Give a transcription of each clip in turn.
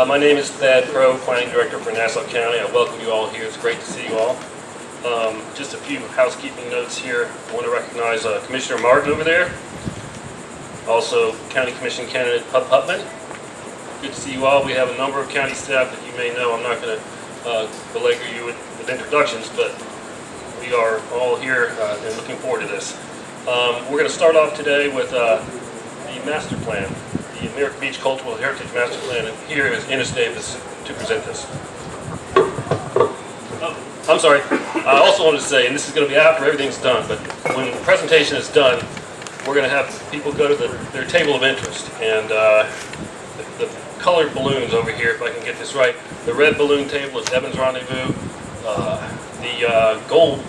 My name is Thad Crow, Planning Director for Nassau County. I welcome you all here. It's great to see you all. Just a few housekeeping notes here. I want to recognize Commissioner Martin over there. Also, County Commission candidate Putman. Good to see you all. We have a number of county staff that you may know. I'm not going to belabor you with introductions, but we are all here and looking forward to this. We're going to start off today with the master plan, the American Beach Cultural Heritage Master Plan, and here is Ennis Davis to present this. Oh, I'm sorry. I also wanted to say, and this is going to be after everything's done, but when the presentation is done, we're going to have people go to their table of interest, and the colored balloons over here, if I can get this right. The red balloon table is Devin's Rendezvous. The gold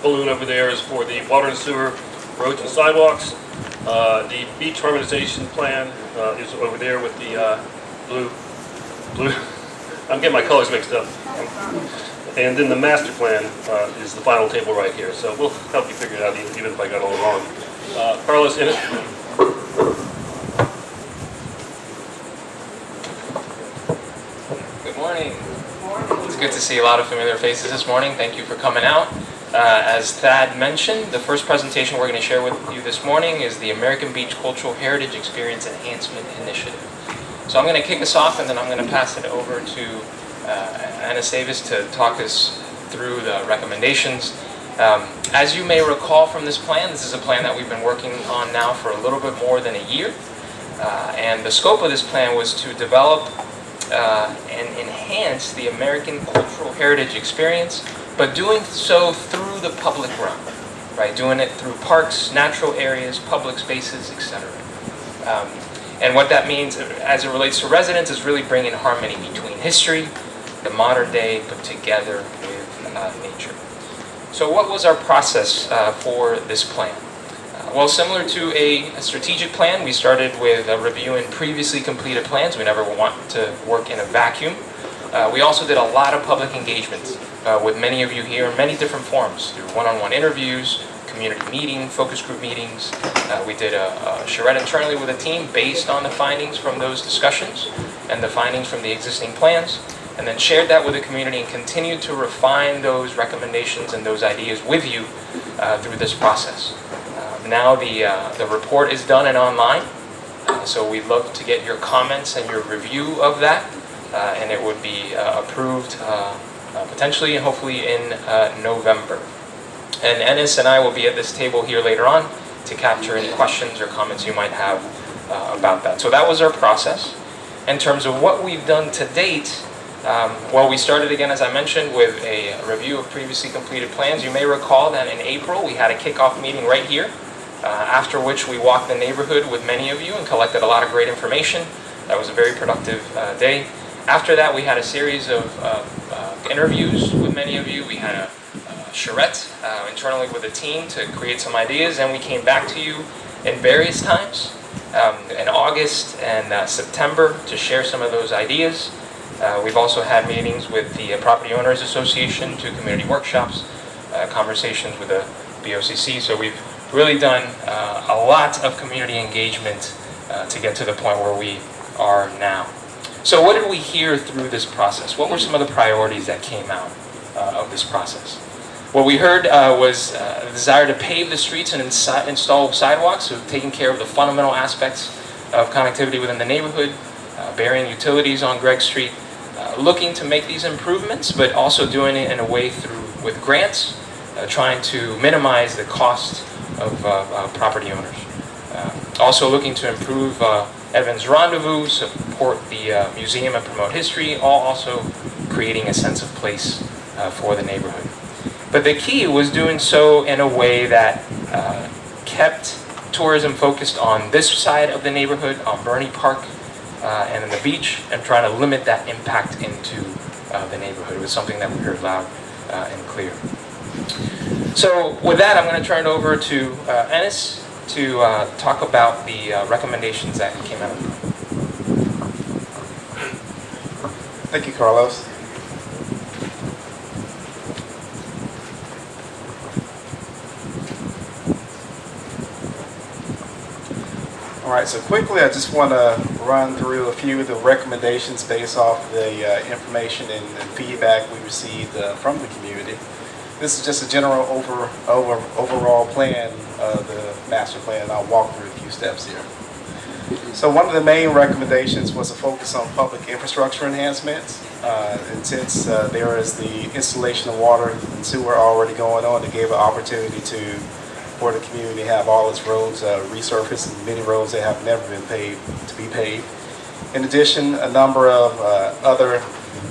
balloon over there is for the water and sewer, roads and sidewalks. The beach harmonization plan is over there with the blue. I'm getting my colors mixed up. And then the master plan is the final table right here. So we'll help you figure it out even if I got all wrong. Carlos, Ennis. Good morning. It's good to see a lot of familiar faces this morning. Thank you for coming out. As Thad mentioned, the first presentation we're going to share with you this morning is the American Beach Cultural Heritage Experience Enhancement Initiative. So I'm going to kick us off, and then I'm going to pass it over to Ennis Davis to talk us through the recommendations. As you may recall from this plan, this is a plan that we've been working on now for a little bit more than a year. And the scope of this plan was to develop and enhance the American cultural heritage experience, but doing so through the public realm, right? Doing it through parks, natural areas, public spaces, etc. And what that means as it relates to residents is really bringing harmony between history, the modern day, put together with nature. So what was our process for this plan? Well, similar to a strategic plan, we started with reviewing previously completed plans. We never want to work in a vacuum. We also did a lot of public engagement with many of you here in many different forms, through one-on-one interviews, community meeting, focus group meetings. We did a charrette internally with a team based on the findings from those discussions and the findings from the existing plans, and then shared that with the community and continued to refine those recommendations and those ideas with you through this process. Now the report is done and online, so we'd love to get your comments and your review of that, and it would be approved potentially and hopefully in November. And Ennis and I will be at this table here later on to capture any questions or comments you might have about that. So that was our process. In terms of what we've done to date, well, we started again, as I mentioned, with a review of previously completed plans. You may recall that in April we had a kickoff meeting right here, after which we walked the neighborhood with many of you and collected a lot of great information. That was a very productive day. After that, we had a series of interviews with many of you. We had a charrette internally with a team to create some ideas, and we came back to you in various times in August and September to share some of those ideas. We've also had meetings with the Property Owners Association, 2 community workshops, conversations with the BOCC. So we've really done a lot of community engagement to get to the point where we are now. So what did we hear through this process? What were some of the priorities that came out of this process? What we heard was the desire to pave the streets and install sidewalks, so taking care of the fundamental aspects of connectivity within the neighborhood, burying utilities on Gregg Street, looking to make these improvements, but also doing it in a way with grants, trying to minimize the cost of property owners. Also looking to improve Edvin's Rendezvous, support the museum and promote history, all also creating a sense of place for the neighborhood. But the key was doing so in a way that kept tourism focused on this side of the neighborhood, on Burney Park and in the beach, and trying to limit that impact into the neighborhood. It was something that we heard loud and clear. So with that, I'm going to turn it over to Ennis to talk about the recommendations that came out of it. Thank you, Carlos. All right, so quickly I just want to run through a few of the recommendations based off the information and feedback we received from the community. This is just a general overall plan of the master plan, and I'll walk through a few steps here. So one of the main recommendations was a focus on public infrastructure enhancements. And since there is the installation of water and sewer already going on, it gave an opportunity for the community to have all its roads resurfaced, and many roads that have never been paved to be paved. In addition, a number of other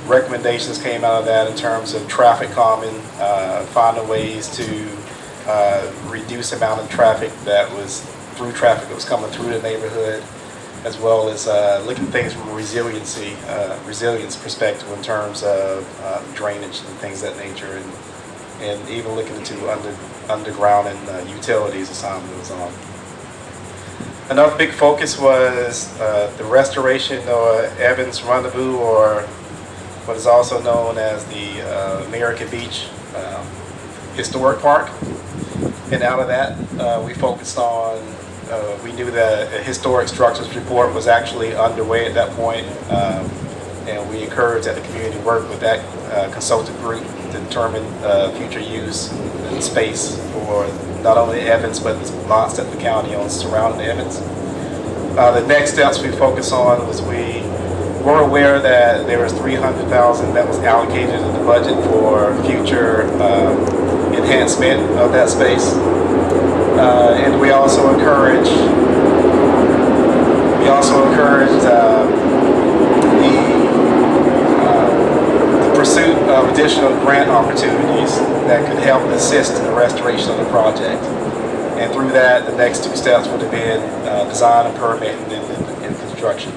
recommendations came out of that in terms of traffic calming, finding ways to reduce the amount of traffic that was coming through the neighborhood, as well as looking at things from a resilience perspective in terms of drainage and things of that nature, and even looking into underground and utilities as time moves on. Another big focus was the restoration of Evans Rendezvous, or what is also known as the American Beach Historic Park. And out of that, we focused on, we knew that a historic structures report was actually underway at that point, and we encouraged that the community work with that consultant group to determine future use and space for not only Evans, but the lots that the county owns surrounding Evans. The next steps we focused on was we were aware that there was $300,000 that was allocated in the budget for future enhancement of that space. And we also encouraged the pursuit of additional grant opportunities that could help assist in the restoration of the project. And through that, the next two steps would have been design and permitting and construction.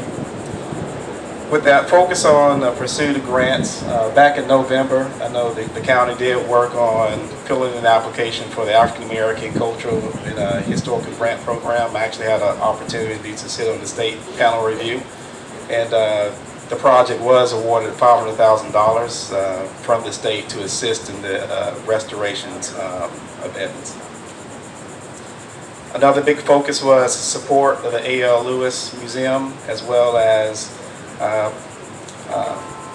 With that focus on pursuit of grants, back in November, I know the county did work on filling an application for the African American Cultural and Historical Grant Program. I actually had an opportunity to sit on the state panel review, and the project was awarded $500,000 from the state to assist in the restorations of Evans. Another big focus was support of the A.L. Lewis Museum, as well as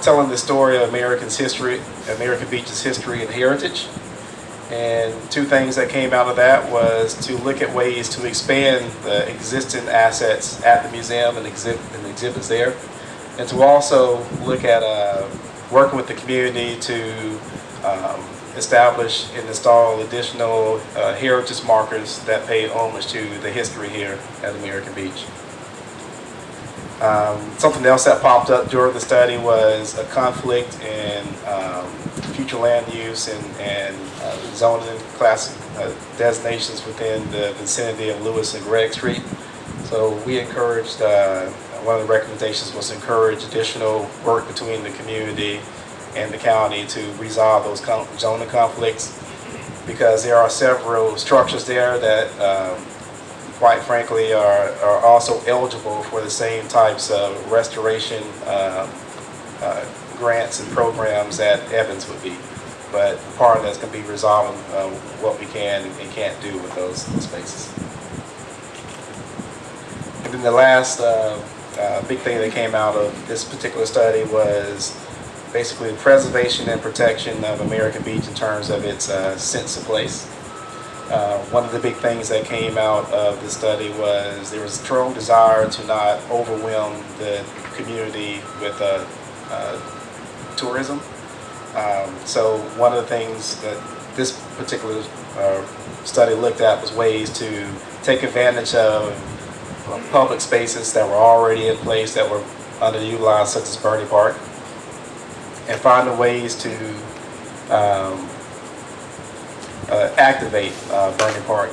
telling the story of American Beach's history and heritage. And two things that came out of that was to look at ways to expand the existing assets at the museum and exhibits there, and to also look at working with the community to establish and install additional heritage markers that pay homage to the history here at American Beach. Something else that popped up during the study was a conflict in future land use and zoning classic designations within the vicinity of Lewis and Gregg Street. So we encouraged, one of the recommendations was to encourage additional work between the community and the county to resolve those zoning conflicts, because there are several structures there that quite frankly are also eligible for the same types of restoration grants and programs that Evans would be. But part of that's going to be resolving what we can and can't do with those spaces. And then the last big thing that came out of this particular study was basically the preservation and protection of American Beach in terms of its sense of place. One of the big things that came out of the study was there was a strong desire to not overwhelm the community with tourism. So one of the things that this particular study looked at was ways to take advantage of public spaces that were already in place that were underutilized, such as Burney Park, and finding ways to activate Burney Park.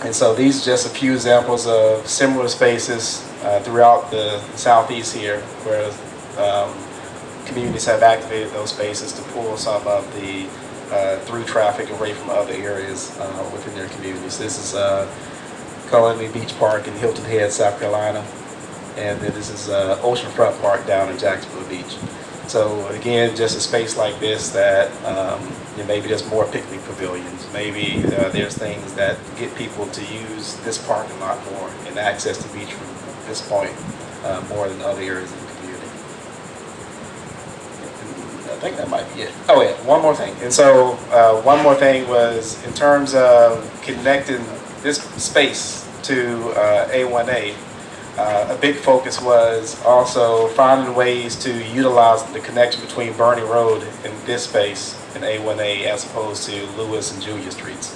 And so these are just a few examples of similar spaces throughout the southeast here, where communities have activated those spaces to pull some of the through traffic away from other areas within their communities. This is Columbia Beach Park in Hilton Head, South Carolina, and then this is Oceanfront Park down in Jacksonville Beach. So again, just a space like this that maybe there's more picnic pavilions. Maybe there's things that get people to use this parking lot more and access the beach from this point more than other areas of the community. I think that might be it. Oh yeah, one more thing. And so one more thing was in terms of connecting this space to A1A, a big focus was also finding ways to utilize the connection between Burney Road and this space and A1A as opposed to Lewis and Julia Streets.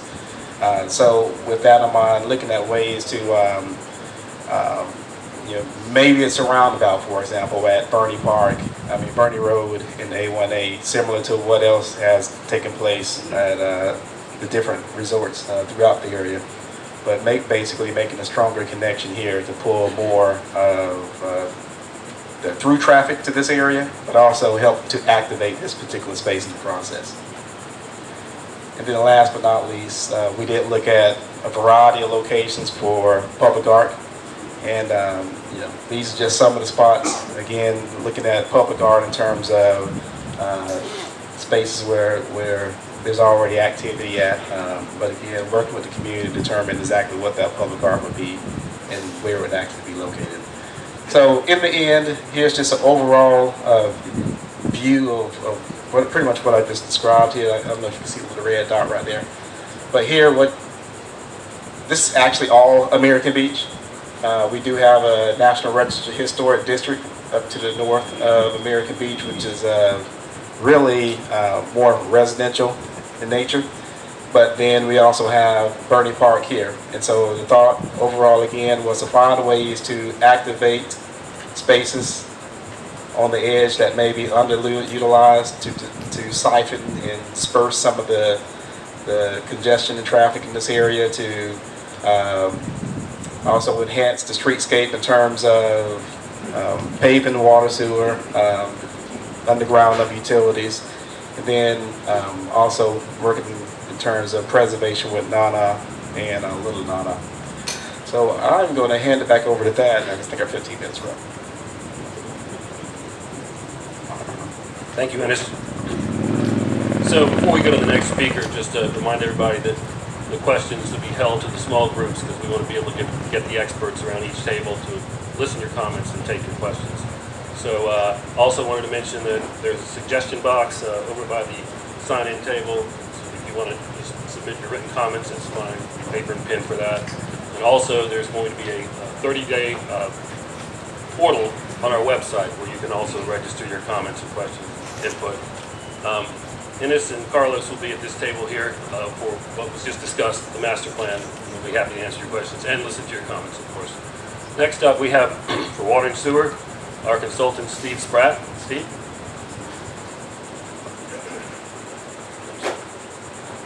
So with that in mind, looking at ways to maybe it's a roundabout, for example, at Burney Park, Burney Road and A1A, similar to what else has taken place at the different resorts throughout the area. But basically making a stronger connection here to pull more of the through traffic to this area, but also help to activate this particular space in the process. And then last but not least, we did look at a variety of locations for public art. And these are just some of the spots. Again, looking at public art in terms of spaces where there's already activity at. But again, working with the community to determine exactly what that public art would be and where it would actually be located. So in the end, here's just an overall view of pretty much what I just described here. I don't know if you can see the red dot right there. But here, this is actually all American Beach. We do have a National Register Historic District up to the north of American Beach, which is really more residential in nature. But then we also have Burney Park here. And so the thought overall again was to find ways to activate spaces on the edge that may be underutilized to siphon and disperse some of the congestion and traffic in this area, to also enhance the streetscape in terms of paving, water, sewer, underground of utilities, and then also working in terms of preservation with Nana and Little Nana. So I'm going to hand it back over to Thad. I just think our 15 minutes are up. Thank you, Ennis. So before we go to the next speaker, just to remind everybody that the questions to be held to the small groups, because we want to be able to get the experts around each table to listen to your comments and take your questions. So also wanted to mention that there's a suggestion box over by the sign-in table. So if you want to just submit your written comments, it's fine. Paper and pen for that. And also there's going to be a 30-day portal on our website where you can also register your comments and questions, input. Ennis and Carlos will be at this table here for what was just discussed, the master plan. We'll be happy to answer your questions and listen to your comments, of course. Next up, we have, for water and sewer, our consultant, Steve Spratt. Steve?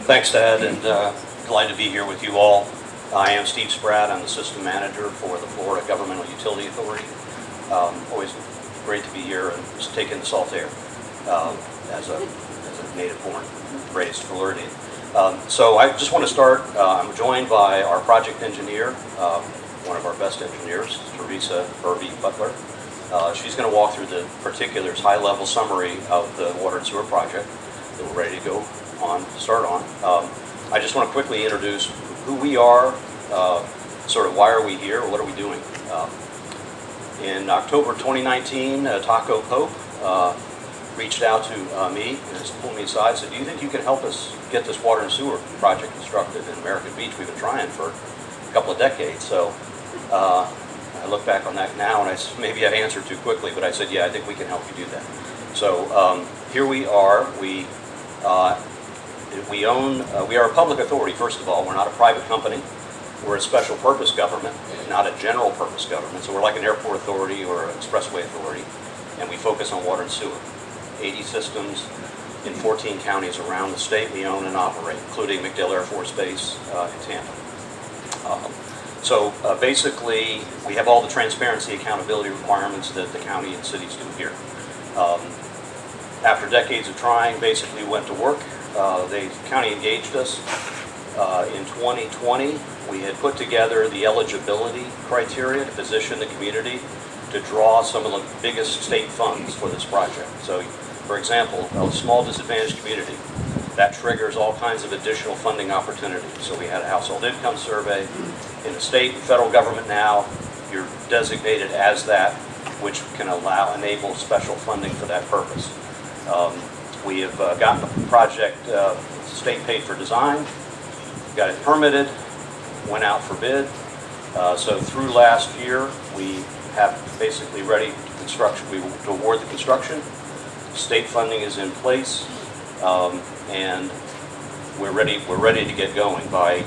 Thanks, Dad, and glad to be here with you all. I am Steve Spratt. I'm the system manager for the Florida Governmental Utility Authority. Always great to be here and just take in the salt air as a native-born, raised Floridian. So I just want to start. I'm joined by our project engineer, one of our best engineers, Teresa Butler. She's going to walk through the particulars, high-level summary of the water and sewer project that we're ready to go on, start on. I just want to quickly introduce who we are, sort of why are we here, what are we doing. In October 2019, Taco Pope reached out to me and just pulled me aside and said, do you think you can help us get this water and sewer project constructed in American Beach? We've been trying for a couple of decades. So I look back on that now, and maybe I answered too quickly, but I said, yeah, I think we can help you do that. So here we are. We are a public authority, first of all. We're not a private company. We're a special purpose government, not a general purpose government. So we're like an airport authority or an expressway authority, and we focus on water and sewer. 80 systems in 14 counties around the state we own and operate, including MacDill Air Force Base in Tampa. So basically, we have all the transparency, accountability requirements that the county and cities do here. After decades of trying, basically we went to work. The county engaged us. In 2020, we had put together the eligibility criteria to position the community to draw some of the biggest state funds for this project. So, for example, a small disadvantaged community, That triggers all kinds of additional funding opportunities. So we had a household income survey. In the state and federal government now, you're designated as that, which can enable special funding for that purpose. We have gotten the project, state paid for design, got it permitted, went out for bid. So through last year, we have basically ready construction. We will award the construction. State funding is in place, and we're ready to get going. By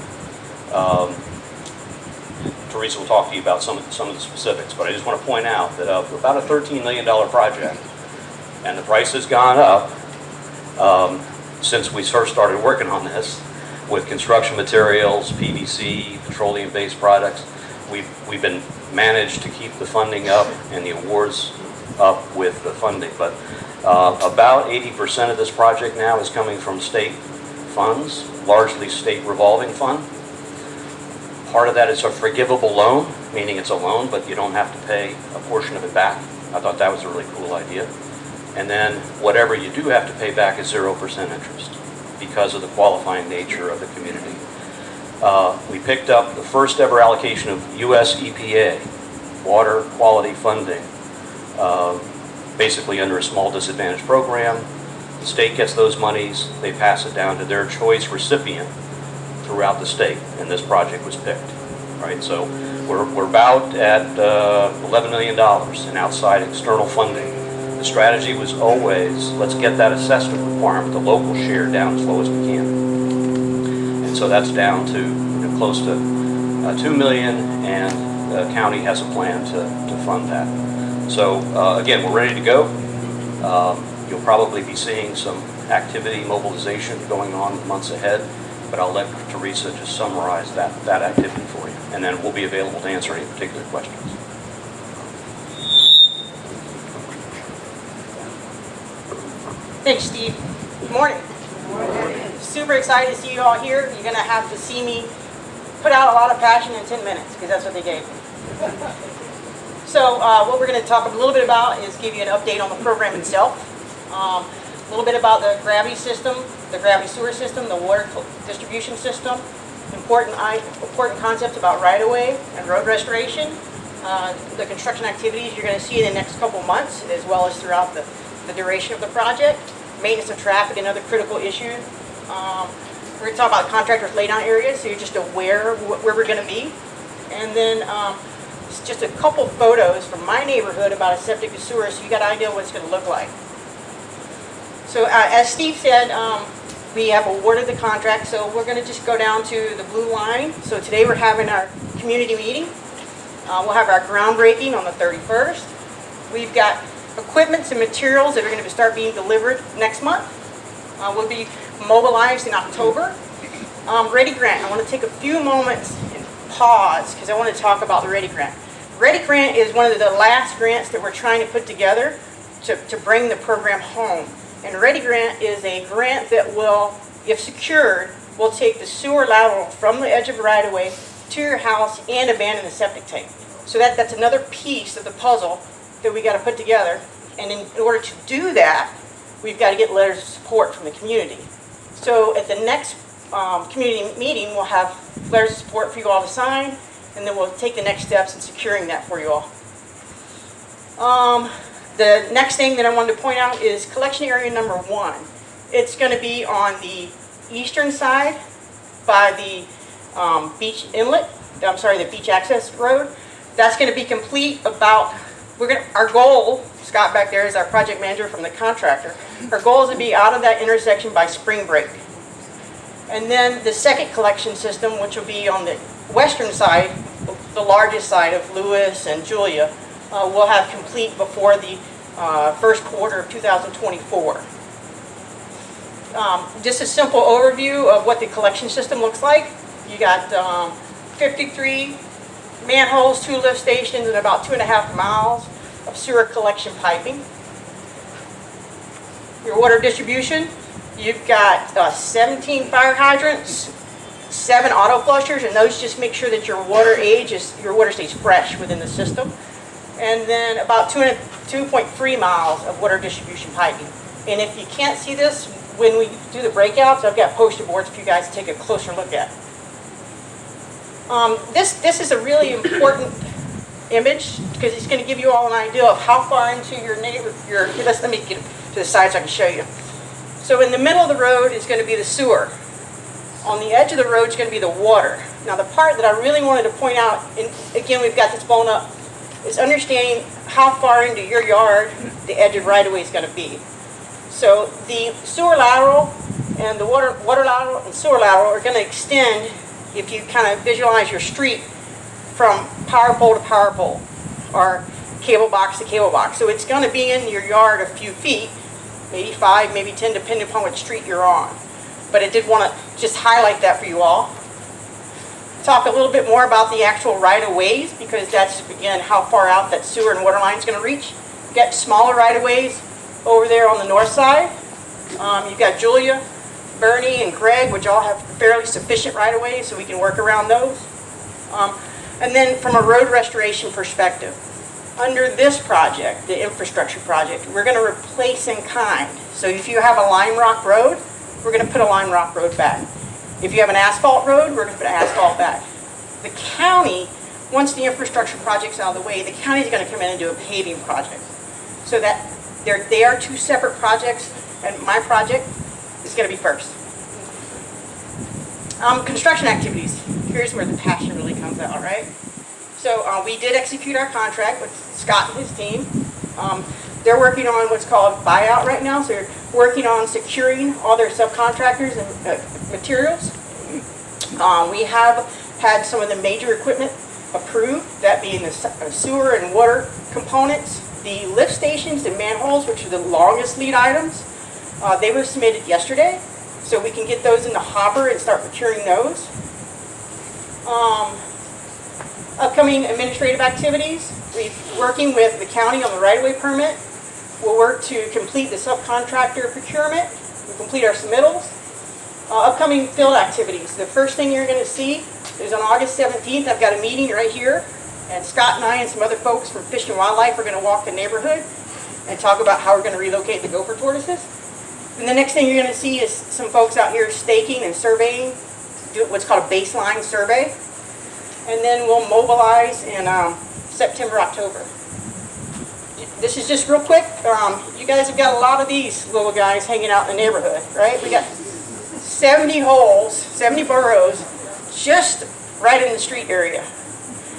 Teresa will talk to you about some of the specifics, but I just want to point out that of about a $13 million project, and the price has gone up since we first started working on this, with construction materials, PVC, petroleum-based products. We've been managed to keep the funding up and the awards up with the funding, but about 80% of this project now is coming from state funds, largely state revolving fund. Part of that is a forgivable loan, meaning it's a loan, but you don't have to pay a portion of it back. I thought that was a really cool idea. And then whatever you do have to pay back is 0% interest because of the qualifying nature of the community. We picked up the first ever allocation of US EPA water quality funding, basically under a small disadvantaged program. The state gets those monies, they pass it down to their choice recipient throughout the state, and this project was picked. Right, so we're about at $11 million in outside external funding. The strategy was always, let's get that assessment requirement, the local share, down as low as we can. And so that's down to close to $2 million, and the county has a plan to fund that. So again, we're ready to go. You'll probably be seeing some activity, mobilization going on in the months ahead, but I'll let Teresa just summarize that activity for you, and then we'll be available to answer any particular questions. Thanks, Steve. Good morning. Super excited to see you all here. You're going to have to see me put out a lot of passion in 10 minutes, because that's what they gave me. So what we're going to talk a little bit about is give you an update on the program itself. A little bit about the gravity system, the gravity sewer system, the water distribution system, important concepts about right-of-way and road restoration, the construction activities you're going to see in the next couple months, as well as throughout the duration of the project, maintenance of traffic and other critical issues. We're going to talk about contractors laydown areas, so you're just aware of where we're going to be. And then just a couple photos from my neighborhood about a septic and sewer, so you got an idea what it's going to look like. So as Steve said, we have awarded the contract, so we're going to just go down to the blue line. So today we're having our community meeting. We'll have our groundbreaking on the 31st. We've got equipment and materials that are going to start being delivered next month. We'll be mobilized in October. Ready Grant, I want to take a few moments and pause because I want to talk about the Ready Grant. Ready Grant is one of the last grants that we're trying to put together to bring the program home. And Ready Grant is a grant that will, if secured, will take the sewer lateral from the edge of the right-of-way to your house and abandon the septic tank. So that's another piece of the puzzle that we got to put together. And in order to do that, we've got to get letters of support from the community. So at the next community meeting, we'll have letters of support for you all to sign, and then we'll take the next steps in securing that for you all. The next thing that I wanted to point out is collection area number 1. It's going to be on the eastern side by the beach inlet. The beach access road. That's going to be complete about. Our goal, Scott back there is our project manager from the contractor. Our goal is to be out of that intersection by spring break. And then the second collection system, which will be on the western side, the largest side of Lewis and Julia, we'll have complete before the first quarter of 2024. Just a simple overview of what the collection system looks like. You got 53 manholes, 2 lift stations, and about 2.5 miles of sewer collection piping. Your water distribution, you've got 17 fire hydrants, 7 auto flushers, and those just make sure that your water stays fresh within the system. And then about 2.3 miles of water distribution piping. And if you can't see this, when we do the breakouts, I've got poster boards for you guys to take a closer look at. This is a really important image because it's going to give you all an idea of how far into your neighbor, let me get to the side so I can show you. So in the middle of the road is going to be the sewer. On the edge of the road is going to be the water. Now the part that I really wanted to point out, and again we've got this blown up, is understanding how far into your yard the edge of right-of-way is going to be. So the sewer lateral and the water lateral and sewer lateral are going to extend, if you kind of visualize your street, from power pole to power pole, or cable box to cable box. So it's going to be in your yard a few feet, maybe 5, maybe 10, depending upon which street you're on. But I did want to just highlight that for you all. Talk a little bit more about the actual right-of-ways, because that's, again, how far out that sewer and water line is going to reach. You've got smaller right-of-ways over there on the north side. You've got Julia, Burney, and Greg, which all have fairly sufficient right-of-ways, so we can work around those. And then from a road restoration perspective, under this project, the infrastructure project, we're going to replace in kind. So if you have a lime rock road, we're going to put a lime rock road back. If you have an asphalt road, we're going to put asphalt back. The county, once the infrastructure project's out of the way, the county is going to come in and do a paving project. So that they are two separate projects, and my project is going to be first. Construction activities. Here's where the passion really comes out, right? So we did execute our contract with Scott and his team. They're working on what's called buyout right now, so they're working on securing all their subcontractors and materials. We have had some of the major equipment approved, that being the sewer and water components, the lift stations and manholes, which are the longest lead items. They were submitted yesterday, so we can get those in the hopper and start procuring those. Upcoming administrative activities, we're working with the county on the right-of-way permit. We'll work to complete the subcontractor procurement. We'll complete our submittals. Upcoming field activities. The first thing you're going to see is on August 17th, I've got a meeting right here, and Scott and I and some other folks from Fish and Wildlife are going to walk the neighborhood and talk about how we're going to relocate the gopher tortoises. And the next thing you're going to see is some folks out here staking and surveying, do what's called a baseline survey. And then we'll mobilize in September, October. This is just real quick. You guys have got a lot of these little guys hanging out in the neighborhood, right? We got 70 holes, 70 burrows, just right in the street area.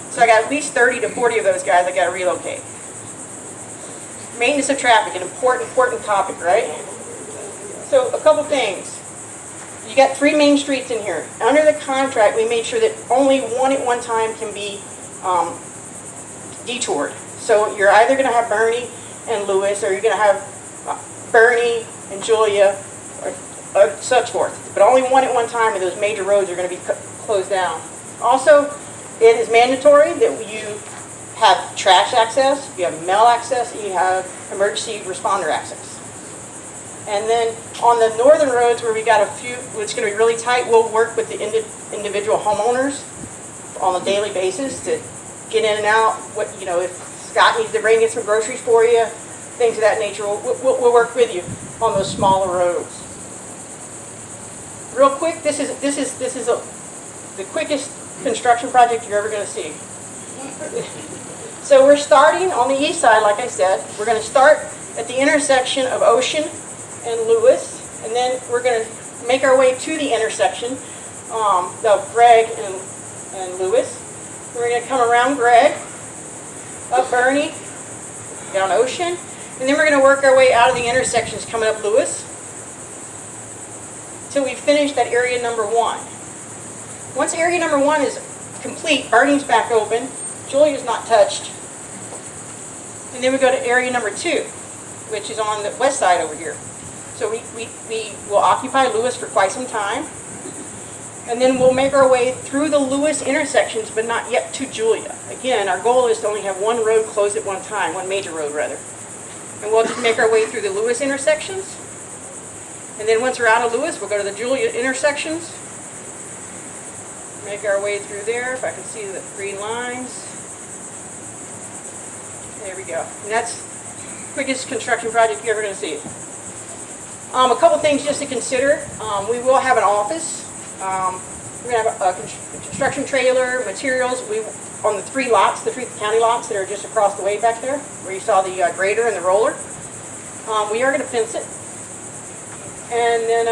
So I got at least 30 to 40 of those guys I got to relocate. Maintenance of traffic, an important topic, right? So a couple things. You got 3 main streets in here. Under the contract, we made sure that only one at one time can be detoured. So you're either going to have Burney and Lewis, or you're going to have Burney and Julia, or such forth. But only one at one time, and those major roads are going to be closed down. Also, it is mandatory that you have trash access, you have mail access, and you have emergency responder access. And then on the northern roads where we got a few, it's going to be really tight, we'll work with the individual homeowners on a daily basis to get in and out. What, you know, if Scott needs to bring in some groceries for you, things of that nature, we'll work with you on those smaller roads. Real quick, this is the quickest construction project you're ever going to see. So we're starting on the east side, like I said. We're going to start at the intersection of Ocean and Lewis, and then we're going to make our way to the intersection of Greg and Lewis. We're going to come around Greg, up Burney, down Ocean, and then we're going to work our way out of the intersections coming up Lewis till we finish that area number 1. Once area number 1 is complete, Burney's back open, Julia's not touched, and then we go to area number 2, which is on the west side over here. So we will occupy Lewis for quite some time. And then we'll make our way through the Lewis intersections, but not yet to Julia. Again, our goal is to only have one road closed at one time, one major road rather. And we'll just make our way through the Lewis intersections. And then once we're out of Lewis, we'll go to the Julia intersections. Make our way through there, if I can see the green lines. There we go. And that's the quickest construction project you're ever going to see. A couple things just to consider. We will have an office. We're going to have a construction trailer, materials. On the 3 lots, the 3 county lots that are just across the way back there, where you saw the grader and the roller. We are going to fence it. And then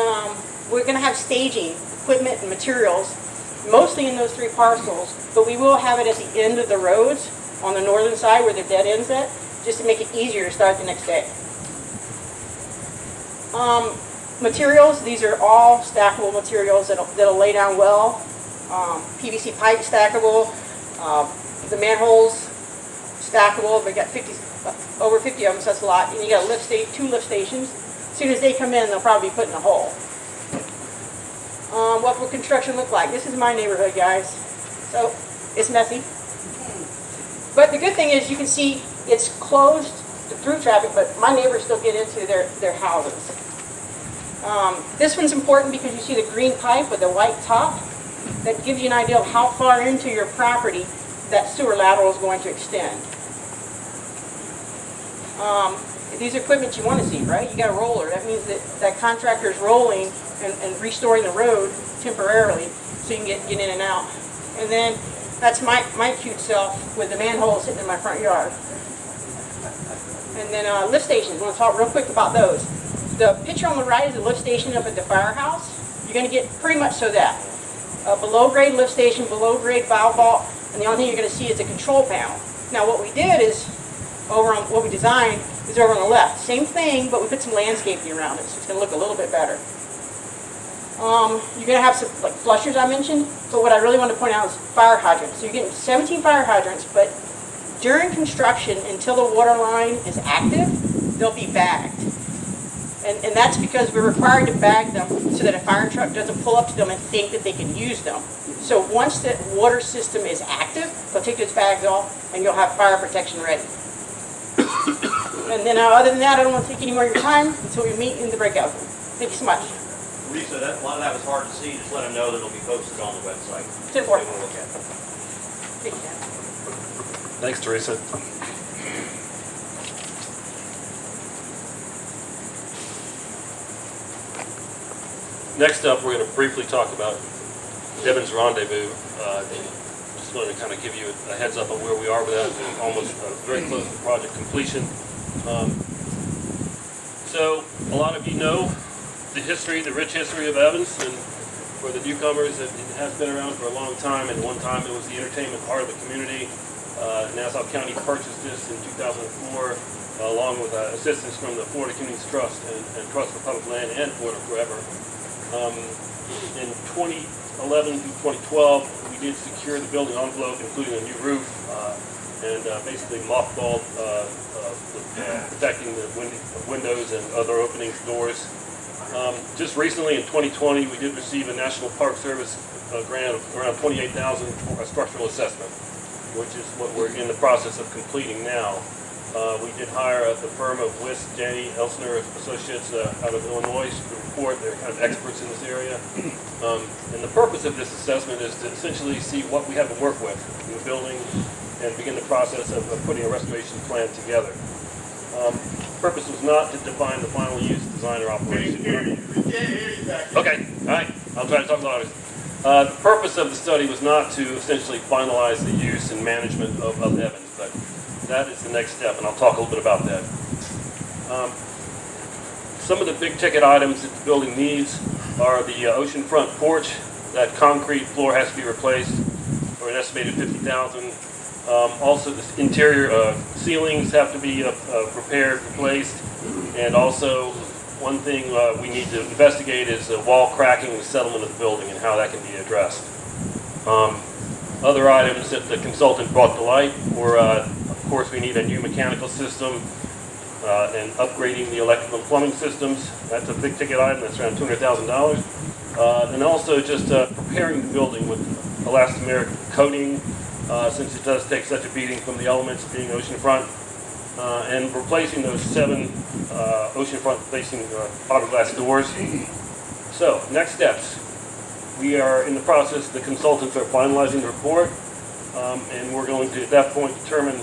we're going to have staging, equipment and materials, mostly in those 3 parcels, but we will have it at the end of the roads on the northern side where the dead end's at, just to make it easier to start the next day. Materials, these are all stackable materials that'll lay down well. PVC pipe stackable, the manholes stackable. We got over 50 of them, so that's a lot. And you got 2 lift stations. As soon as they come in, they'll probably be put in a hole. What will construction look like? This is my neighborhood, guys. So it's messy. But the good thing is you can see it's closed to through traffic, but my neighbors still get into their houses. This one's important because you see the green pipe with the white top. That gives you an idea of how far into your property that sewer lateral is going to extend. These are equipment you want to see, right? You got a roller. That means that contractor is rolling and restoring the road temporarily so you can get in and out. And then that's my cute self with the manhole sitting in my front yard. And then lift stations. I want to talk real quick about those. The picture on the right is the lift station up at the firehouse. You're going to get pretty much so that. Below grade lift station, below grade valve vault, and the only thing you're going to see is a control panel. Now what we did is, what we designed is over on the left. Same thing, but we put some landscaping around it, so it's going to look a little bit better. You're going to have some like flushers I mentioned, but what I really want to point out is fire hydrants. So you're getting 17 fire hydrants, but during construction, until the water line is active, they'll be bagged. And that's because we're required to bag them so that a fire truck doesn't pull up to them and think that they can use them. So once the water system is active, they'll take those bags off and you'll have fire protection ready. And then other than that, I don't want to take any more of your time until we meet in the breakout room. Thank you so much. Lisa, a lot of that was hard to see. Just let them know that it'll be posted on the website. It's important. We'll look at it. Thank you, Dan. Thanks, Teresa. Next up, we're going to briefly talk about Devin's Rendezvous. Just want to kind of give you a heads up on where we are with that. We're almost very close to project completion. So a lot of you know the history, the rich history of Evans, and for the newcomers, it has been around for a long time. And one time it was the entertainment part of the community. Nassau County purchased this in 2004, along with assistance from the Florida Communities Trust and Trust for Public Land and Florida Forever. In 2011 through 2012, we did secure the building envelope, including a new roof, and basically mothballed protecting the windows and other openings, doors. Just recently, in 2020, we did receive a National Park Service grant of around $28,000 for a structural assessment, which is what we're in the process of completing now. We did hire the firm of Wist, Janney, Elsner Associates out of Illinois to report. They're kind of experts in this area. And the purpose of this assessment is to essentially see what we have to work with in the building and begin the process of putting a restoration plan together. The purpose was not to define the final use, design, or operation. Okay, all right. I'll try to talk louder. The purpose of the study was not to essentially finalize the use and management of Evans, but that is the next step, and I'll talk a little bit about that. Some of the big ticket items that the building needs are the oceanfront porch. That concrete floor has to be replaced for an estimated $50,000. Also, the interior ceilings have to be repaired, replaced, and also one thing we need to investigate is wall cracking and settlement of the building and how that can be addressed. Other items that the consultant brought to light were, of course, we need a new mechanical system and upgrading the electrical and plumbing systems. That's a big ticket item. That's around $200,000. And also just preparing the building with elastomeric coating, since it does take such a beating from the elements being oceanfront, and replacing those 7 oceanfront facing fiberglass doors. So, next steps. We are in the process, the consultants are finalizing the report, and we're going to, at that point, determine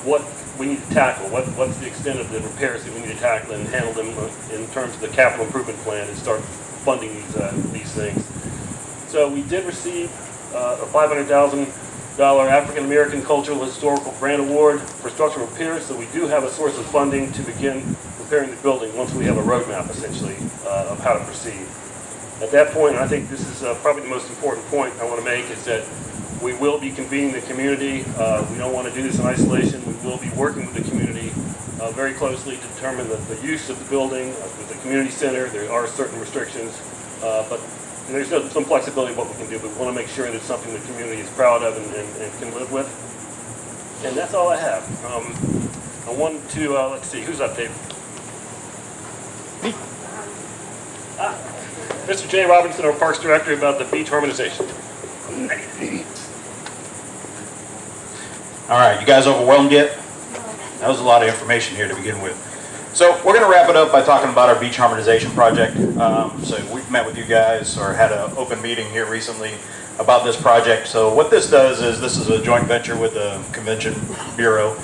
what we need to tackle. What's the extent of the repairs that we need to tackle and handle them in terms of the capital improvement plan and start funding these things. So we did receive a $500,000 African American Cultural Historical Grant Award for structural repairs. So we do have a source of funding to begin repairing the building once we have a roadmap, essentially, of how to proceed. At that point, and I think this is probably the most important point I want to make, is that we will be convening the community. We don't want to do this in isolation. We will be working with the community very closely to determine the use of the building, with the community center. There are certain restrictions, but there's some flexibility of what we can do, but we want to make sure that it's something the community is proud of and can live with. And that's all I have. I wanted to, let's see, who's up, Dave? Me. Mr. J. Robinson, our Parks Director, about the beach harmonization. All right, you guys overwhelmed yet? That was a lot of information here to begin with. So we're going to wrap it up by talking about our beach harmonization project. So we've met with you guys, or had an open meeting here recently about this project. So what this does is, this is a joint venture with the Convention Bureau,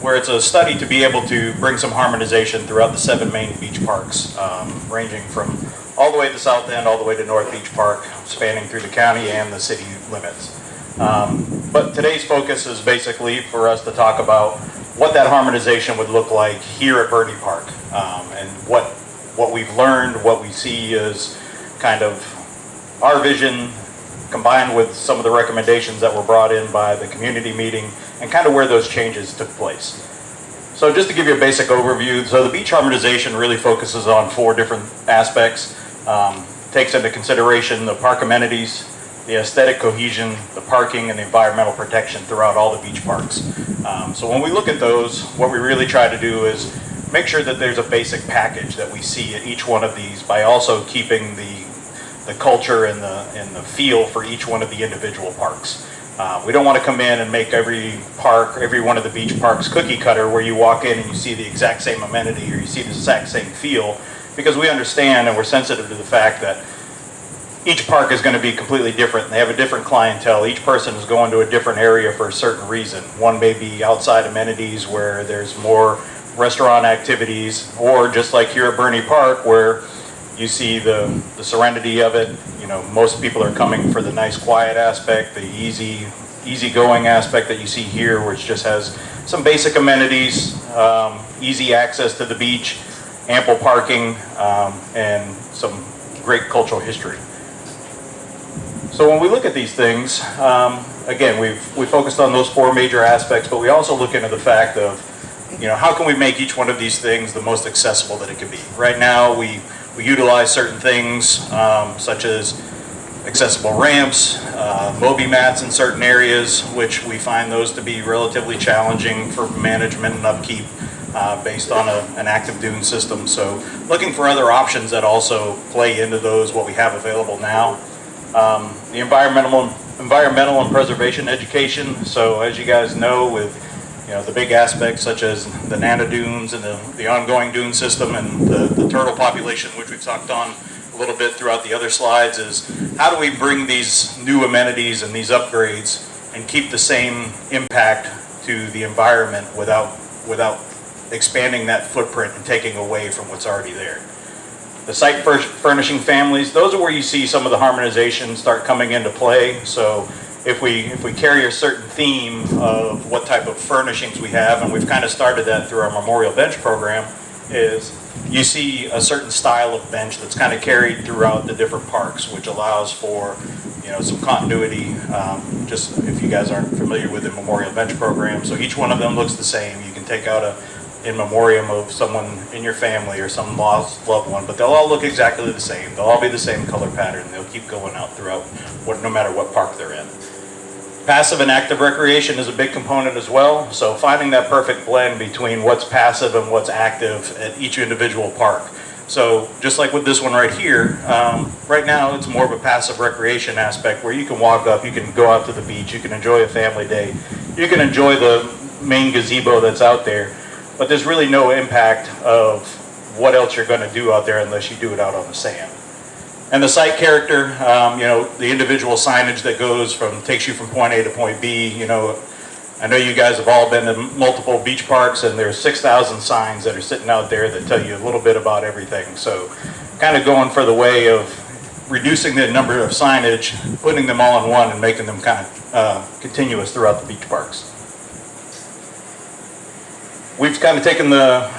where it's a study to be able to bring some harmonization throughout the 7 main beach parks, ranging from all the way to the south end, all the way to North Beach Park, spanning through the county and the city limits. But today's focus is basically for us to talk about what that harmonization would look like here at Burney Park, and what we've learned, what we see is kind of our vision combined with some of the recommendations that were brought in by the community meeting, and kind of where those changes took place. So just to give you a basic overview, so the beach harmonization really focuses on 4 different aspects. Takes into consideration the park amenities, the aesthetic cohesion, the parking, and the environmental protection throughout all the beach parks. So when we look at those, what we really try to do is make sure that there's a basic package that we see at each one of these, by also keeping the culture and the feel for each one of the individual parks. We don't want to come in and make every park, every one of the beach parks cookie cutter, where you walk in and you see the exact same amenity or you see the exact same feel, because we understand and we're sensitive to the fact that each park is going to be completely different. They have a different clientele. Each person is going to a different area for a certain reason. One may be outside amenities where there's more restaurant activities, or just like here at Burney Park, where you see the serenity of it. You know, most people are coming for the nice quiet aspect, the easy-going aspect that you see here, which just has some basic amenities, easy access to the beach, ample parking, and some great cultural history. So when we look at these things, again, we focused on those 4 major aspects, but we also look into the fact of, you know, how can we make each one of these things the most accessible that it can be. Right now, we utilize certain things, such as accessible ramps, Moby mats in certain areas, which we find those to be relatively challenging for management and upkeep, based on an active dune system. So looking for other options that also play into those, what we have available now. The environmental and preservation education. So as you guys know, with the big aspects such as the nano dunes and the ongoing dune system and the turtle population, which we've talked on a little bit throughout the other slides, is how do we bring these new amenities and these upgrades and keep the same impact to the environment without expanding that footprint and taking away from what's already there. The site furnishing families, those are where you see some of the harmonization start coming into play. So if we carry a certain theme of what type of furnishings we have, and we've kind of started that through our Memorial Bench program, is you see a certain style of bench that's kind of carried throughout the different parks, which allows for some continuity. Just if you guys aren't familiar with the Memorial Bench program, so each one of them looks the same. You can take out a in memoriam of someone in your family or some lost loved one, but they'll all look exactly the same. They'll all be the same color pattern. They'll keep going out throughout no matter what park they're in. Passive and active recreation is a big component as well. So finding that perfect blend between what's passive and what's active at each individual park. So just like with this one right here, right now it's more of a passive recreation aspect where you can walk up, you can go out to the beach, you can enjoy a family day, you can enjoy the main gazebo that's out there. But there's really no impact of what else you're going to do out there unless you do it out on the sand. And the site character, the individual signage that takes you from point A to point B, I know you guys have all been to multiple beach parks, and there's 6,000 signs that are sitting out there that tell you a little bit about everything. So kind of going for the way of reducing the number of signage, putting them all in one, and making them kind of continuous throughout the beach parks. We've kind of taken a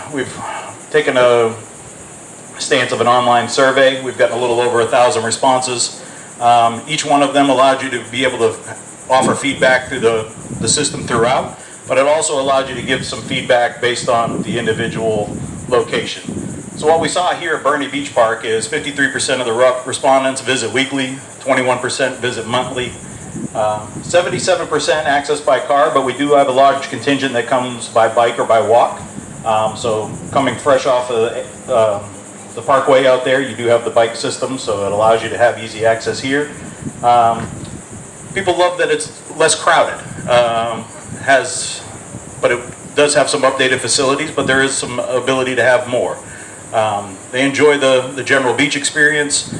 stance of an online survey. We've gotten a little over 1,000 responses. Each one of them allowed you to be able to offer feedback through the system throughout, but it also allowed you to give some feedback based on the individual location. So what we saw here at Burney Beach Park is 53% of the respondents visit weekly, 21% visit monthly, 77% access by car, but we do have a large contingent that comes by bike or by walk. So coming fresh off of the parkway out there, you do have the bike system, so it allows you to have easy access here. People love that it's less crowded. But it does have some updated facilities, but there is some ability to have more. They enjoy the general beach experience,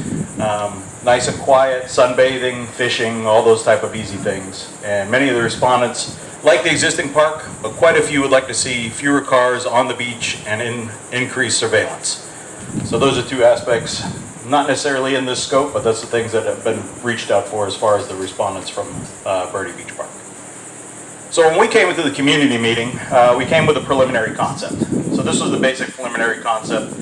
nice and quiet, sunbathing, fishing, all those type of easy things. And many of the respondents like the existing park, but quite a few would like to see fewer cars on the beach and increased surveillance. So those are two aspects, not necessarily in this scope, but that's the things that have been reached out for as far as the respondents from Burney Beach Park. So when we came into the community meeting, we came with a preliminary concept. So this was the basic preliminary concept.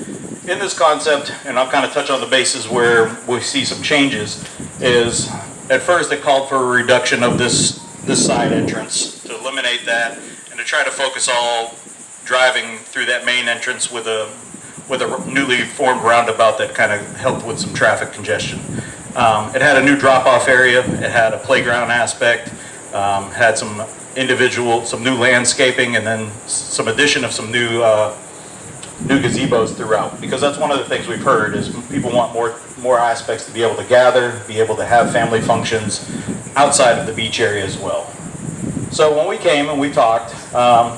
In this concept, and I'll kind of touch on the bases where we see some changes, is at first it called for a reduction of this side entrance, to eliminate that, and to try to focus all driving through that main entrance with a newly formed roundabout that kind of helped with some traffic congestion. It had a new drop-off area, it had a playground aspect, had some new landscaping, and then some addition of some new gazebos throughout, because that's one of the things we've heard is people want more aspects to be able to gather, be able to have family functions outside of the beach area as well. So when we came and we talked,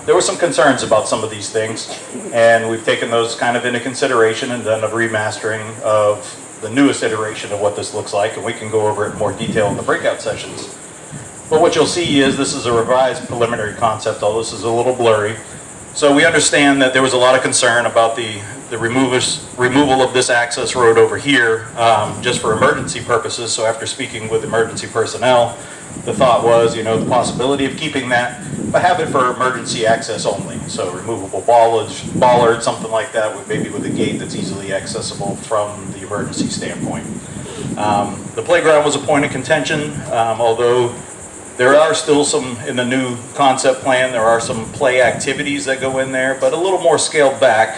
there were some concerns about some of these things, and we've taken those kind of into consideration and done a remastering of the newest iteration of what this looks like, and we can go over it in more detail in the breakout sessions. But what you'll see is this is a revised preliminary concept, although this is a little blurry. So we understand that there was a lot of concern about the removal of this access road over here just for emergency purposes. So after speaking with emergency personnel, the thought was, the possibility of keeping that, but have it for emergency access only. So removable bollard, something like that, maybe with a gate that's easily accessible from the emergency standpoint. The playground was a point of contention, although there are still some, in the new concept plan, there are some play activities that go in there, but a little more scaled back,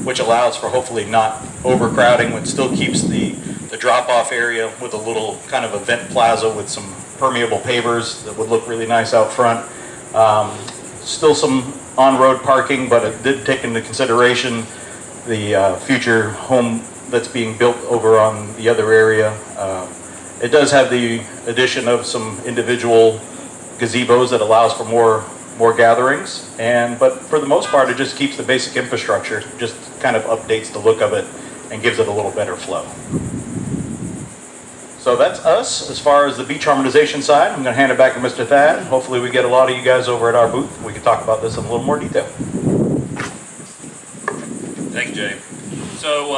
which allows for hopefully not overcrowding, which still keeps the drop-off area with a little kind of event plaza with some permeable pavers that would look really nice out front. Still some on-road parking, but it did take into consideration the future home that's being built over on the other area. It does have the addition of some individual gazebos that allows for more gatherings, but for the most part, it just keeps the basic infrastructure, just kind of updates the look of it and gives it a little better flow. So that's us as far as the beach harmonization side. I'm going to hand it back to Mr. Thad. Hopefully we get a lot of you guys over at our booth. We can talk about this in a little more detail. Thank you, Jay. So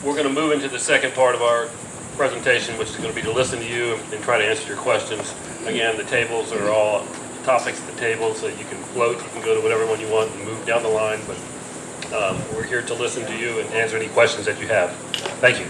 we're going to move into the second part of our presentation, which is going to be to listen to you and try to answer your questions. Again, the tables are all topics at the table, so you can float, you can go to whatever one you want and move down the line, but we're here to listen to you and answer any questions that you have. Thank you.